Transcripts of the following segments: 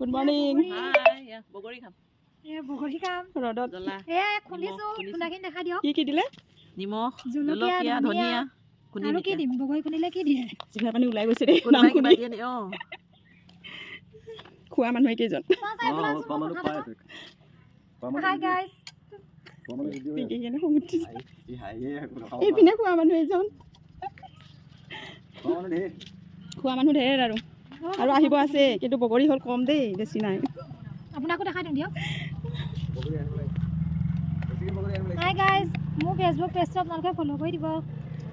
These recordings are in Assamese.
গুড মৰ্নিং বগৰী খাম বগৰী খাম ৰ'দত খুন্দিছো খুন্দাখিনি দেখা দিয়ক কি দিলে নিমখ জলকীয়া ধনিয়া আৰু কি দিম বগৰী খুন্দিলে কি দিয়ে জিভা পানী ওলাই গৈছে দেই খোৱা মানুহে কেইজন হাই গাইজ এইপিনে খোৱা মানুহ এজন খোৱা মানুহ ঢেৰ আৰু আহিব আছে কিন্তু বগৰী হ'ল কম দেই বেছি নাই আপোনাকো দেখাই দিম দিয়ক হাই গাইজ মোৰ ফেচবুক পেজটো আপোনালোকে ফ'ল' কৰি দিব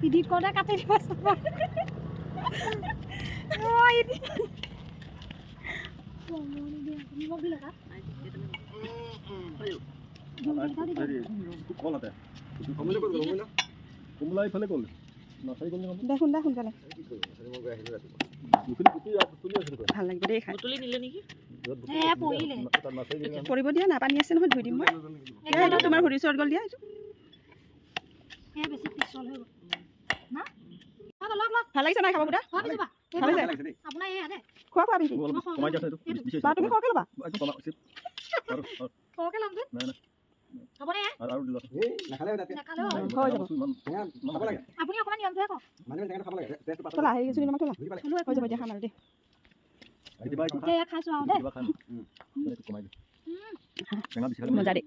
ইডিট কৰোঁতে কাটি দিব দেখোন দে সোনকালে ভাল লাগিব দেই খাই পৰিব দিয়া না পানী আছে নহয় ধুই দিম মই এইটো তোমাৰ ভৰি ওচৰত গ'ল দিয়া ভাল লাগিছে নাই খাব বুঢ়া ভাল লাগিছে খোৱা খোৱা বিকি তুমি সৰহকৈ ল'বা মজা দেই